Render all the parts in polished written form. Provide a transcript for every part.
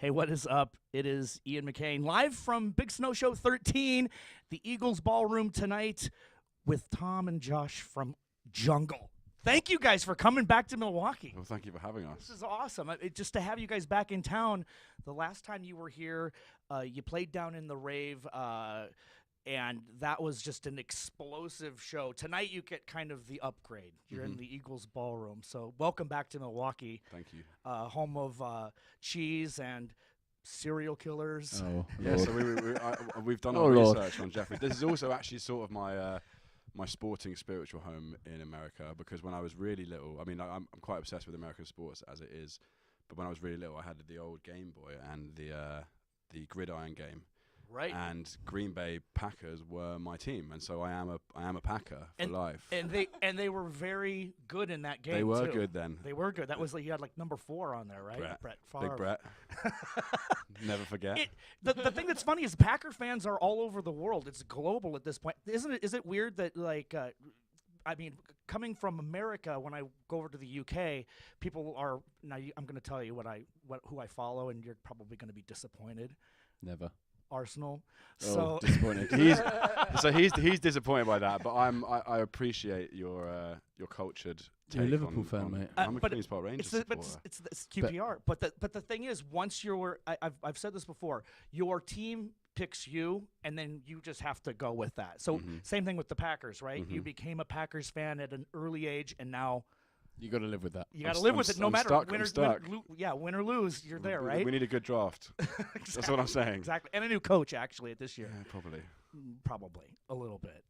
Hey, what is up? It is Ian McCain, live from Big Snow Show 13, the Eagles Ballroom tonight with Tom and Josh from Jungle. Thank you guys for coming back to Milwaukee. Well, thank you for having us. This is awesome. Just to have you guys back in town. The last time you were here, you played down in the Rave, and that was just an explosive show. Tonight you get kind of the upgrade. You're in the Eagles Ballroom. So welcome back to Milwaukee. Thank you. Home of cheese and serial killers. Oh, yeah, Lord. so we've done Oh, our Lord. research on Jeffrey. This is also actually sort of my sporting spiritual home in America, because when I was really little, I mean, I'm quite obsessed with American sports as it is, but when I was really little, I had the old Game Boy and the gridiron game. Right. And Green Bay Packers were my team, and so I am a Packer for life. And they were very good in that game. They were too. good then. They were good. That was like you had like number 4 on there, right? Brett Favre. Big Brett. Never forget. The thing that's funny is Packer fans are all over the world. It's global at this point, isn't it? Is it weird that like? I mean, coming from America, when I go over to the UK, people are now. I'm going to tell you who I follow, and you're probably going to be disappointed. Never. Arsenal. Oh, So disappointed. He's disappointed by that, but I appreciate your cultured take. You're a Liverpool fan, mate. I'm a but Queen's Park Rangers it's supporter. it's QPR. But the thing is, once I've said this before, your team picks you, and then you just have to go with that. So same thing with the Packers, right? You became a Packers fan at an early age, and now You got to live with that. you got to live with it, no I'm matter stuck, win I'm stuck. win or lose, you're there, right? We need a good draft. That's what I'm saying. Exactly, and a new coach actually at this year. Yeah, probably. Probably a little bit.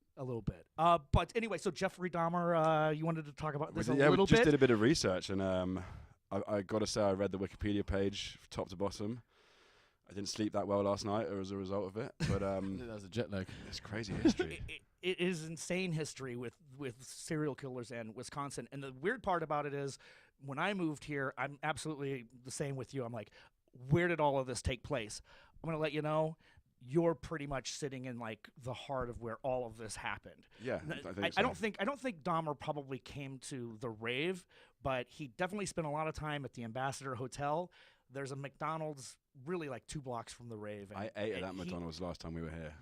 But anyway, so Jeffrey Dahmer, you wanted to talk about this a we little just bit. did a bit of research, and I got to say I read the Wikipedia page top to bottom. I didn't sleep that well last night as a result of it, but I think that was a jet lag. it's crazy history. It is insane history with serial killers and Wisconsin. And the weird part about it is, when I moved here, I'm absolutely the same with you. I'm like, where did all of this take place? I'm going to let you know, you're pretty much sitting in like the heart of where all of this happened. Yeah, I don't think Dahmer probably came to the Rave, but he definitely spent a lot of time at the Ambassador Hotel. There's a McDonald's really like 2 blocks from the Rave. I ate at that McDonald's last time we were here.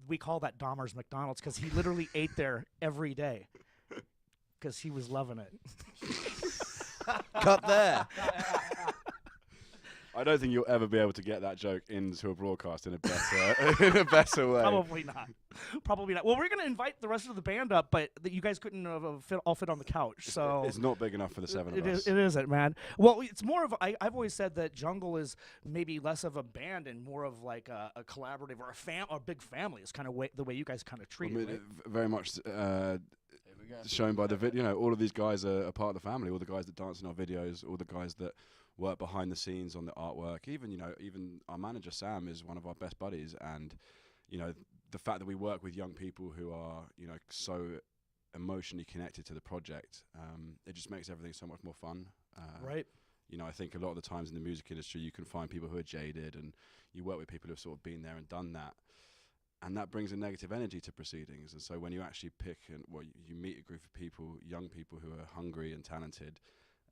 We call that Dahmer's McDonald's because he literally ate there every day because he was loving it. Cut there. I don't think you'll ever be able to get that joke into a broadcast in a better way. Probably not. Well, we're going to invite the rest of the band up, but you guys couldn't all fit on the couch. So It's not big enough for the 7 of us. It isn't, man. Well, it's more of I've always said that Jungle is maybe less of a band and more of like a collaborative or a big family. It's kind of the way you guys kind of treat it. Right? Very much shown by the video. You know, all of these guys are a part of the family. All the guys that dance in our videos, all the guys that work behind the scenes on the artwork. Even our manager Sam is one of our best buddies, and the fact that we work with young people who are so emotionally connected to the project, it just makes everything so much more fun. Right. I think a lot of the times in the music industry you can find people who are jaded, and you work with people who have sort of been there and done that, and that brings a negative energy to proceedings. And so when you actually pick you meet a group of people, young people who are hungry and talented,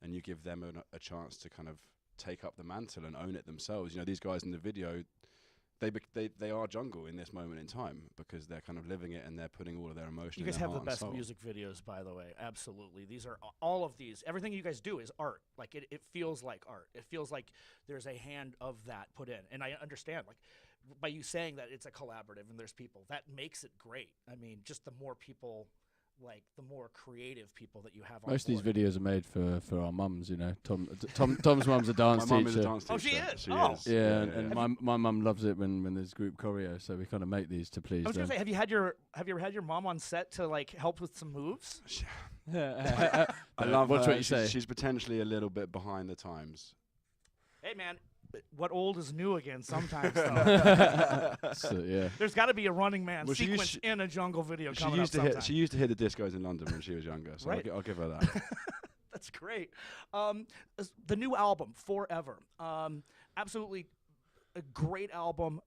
and you give them a chance to kind of take up the mantle and own it themselves. These guys in the video, they are Jungle in this moment in time because they're kind of living it and they're putting all of their emotion. You guys in their have the heart and best soul. music videos, by the way. Absolutely. These are all of these. Everything you guys do is art. Like it feels like art. It feels like there's a hand of that put in. And I understand, like, by you saying that it's a collaborative and there's people, that makes it great. I mean, just the more people, like the more creative people that you have on Most of these board. videos are made for our mums, Tom's mum's a dance My teacher. mum is a dance teacher. Oh, she is? She Oh. is. Yeah, and my mum loves it when there's group choreo, so we kind of make these to please I was them. gonna say, have you ever had your mom on set to like help with some moves? I love Watch her. what you say. She's potentially a little bit behind the times. Hey, man, what old is new again sometimes, though. So, yeah. There's got to be a Running Man Well, sequence in a Jungle video She coming up used to sometime. she used to hit the discos in London when she was younger, so Right. I'll give her that. That's great. The new album, Forever. Absolutely a great album.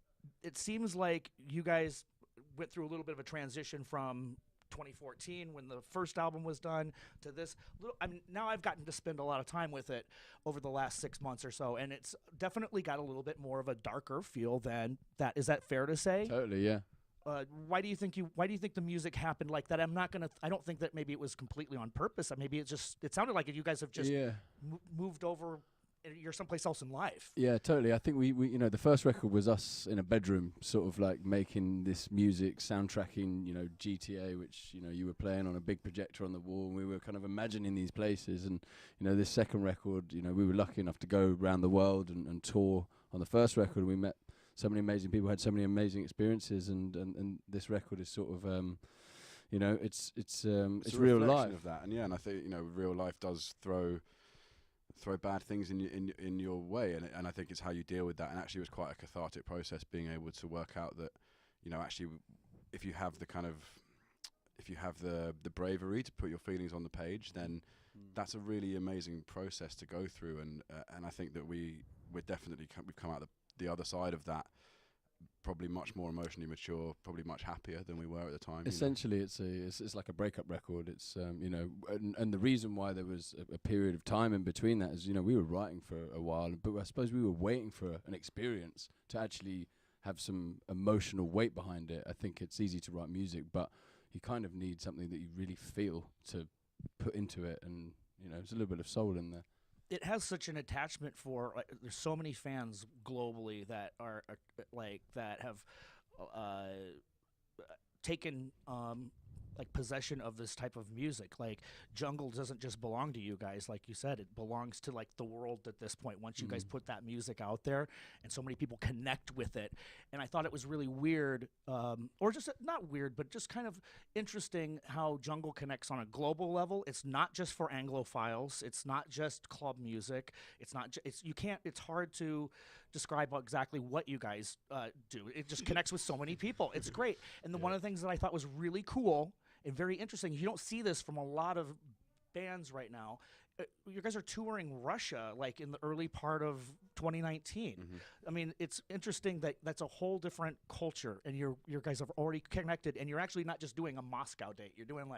It seems like you guys went through a little bit of a transition from 2014 when the first album was done to this now I've gotten to spend a lot of time with it over the last 6 months or so, and it's definitely got a little bit more of a darker feel than that. Is that fair to say? Totally, yeah. Why do you think the music happened like that? I don't think that maybe it was completely on purpose. Maybe it sounded like you guys have just moved over. You're someplace else in life. Yeah, totally. I think we the first record was us in a bedroom, sort of like making this music, soundtracking, GTA, which, you were playing on a big projector on the wall, and we were kind of imagining these places. And, this second record, we were lucky enough to go around the world and tour. On the first record, we met so many amazing people, had so many amazing experiences, and this record is sort of, it's real life of that. And I think, real life does throw bad things in your way, and I think it's how you deal with that. And actually it was quite a cathartic process being able to work out that actually if you have the bravery to put your feelings on the page, then that's a really amazing process to go through. And I think that we've come out the other side of that probably much more emotionally mature, probably much happier than we were at the time. Essentially, it's like a breakup record. It's and the reason why there was a period of time in between that is we were writing for a while, but I suppose we were waiting for an experience to actually have some emotional weight behind it. I think it's easy to write music, but you kind of need something that you really feel to put into it, and there's a little bit of soul in there. It has such an attachment for there's so many fans globally that are that have taken possession of this type of music. Jungle doesn't just belong to you guys, like you said. It belongs to the world at this point. Once you guys put that music out there, and so many people connect with it, and I thought it was really weird, or just not weird, but just kind of interesting how Jungle connects on a global level. It's not just for Anglophiles. It's not just club music. It's not. It's hard to describe exactly what you guys do. It just connects with so many people. It's great. And one of the things that I thought was really cool and very interesting, you don't see this from a lot of bands right now. You guys are touring Russia in the early part of 2019. I mean, it's interesting that that's a whole different culture, and you guys have already connected, and you're actually not just doing a Moscow date. You're doing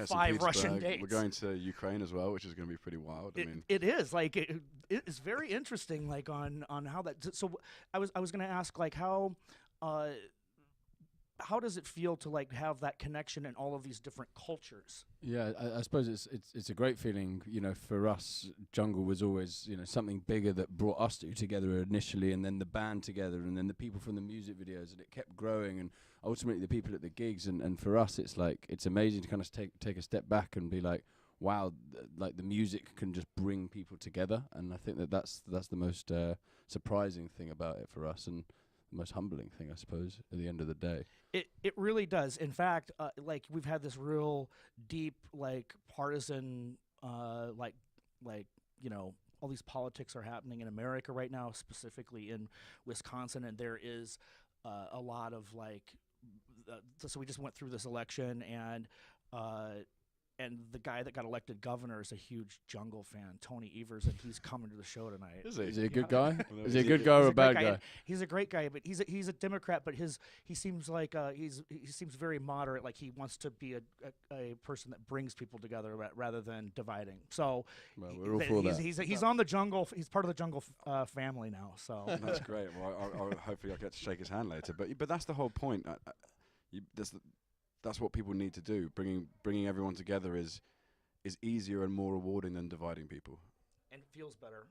5 Russian dates. We're going to Ukraine as well, which is going to be pretty wild. It is it is very interesting on how that. So I was going to ask how does it feel to have that connection in all of these different cultures? Yeah, I suppose it's a great feeling. For us, Jungle was always something bigger that brought us two together initially, and then the band together, and then the people from the music videos, and it kept growing, and ultimately the people at the gigs. And for us, it's amazing to kind of take a step back and be like, wow, the music can just bring people together. And I think that's the most surprising thing about it for us, and the most humbling thing, I suppose, at the end of the day. It really does. In fact, we've had this real deep, partisan, all these politics are happening in America right now, specifically in Wisconsin, and there is a lot of so we just went through this election, and the guy that got elected governor is a huge Jungle fan, Tony Evers, and he's coming to the show tonight. Is he a good guy? Is he a good guy or a bad guy? He's a great guy, but he's a Democrat, but he seems he seems very moderate. He wants to be a person that brings people together rather than dividing. So we're all for that. He's on the Jungle. He's part of the Jungle family now. So that's great. Well, hopefully I'll get to shake his hand later. But that's the whole point. That's what people need to do. Bringing everyone together is easier and more rewarding than dividing people. And it feels better.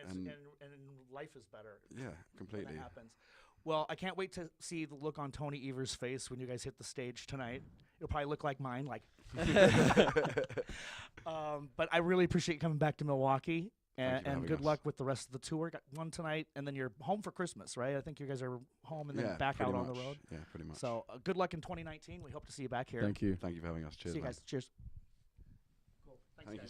And life is better. Yeah, completely. When that happens. Well, I can't wait to see the look on Tony Evers' face when you guys hit the stage tonight. It'll probably look like mine. But I really appreciate you coming back to Milwaukee. And good luck with the rest of the tour. Got one tonight, and then you're home for Christmas, right? I think you guys are home and then back out on the road. Yeah, pretty much. So good luck in 2019. We hope to see you back here. Thank you. Thank you for having us. Cheers. See you guys. Cheers. Cool. Thank you.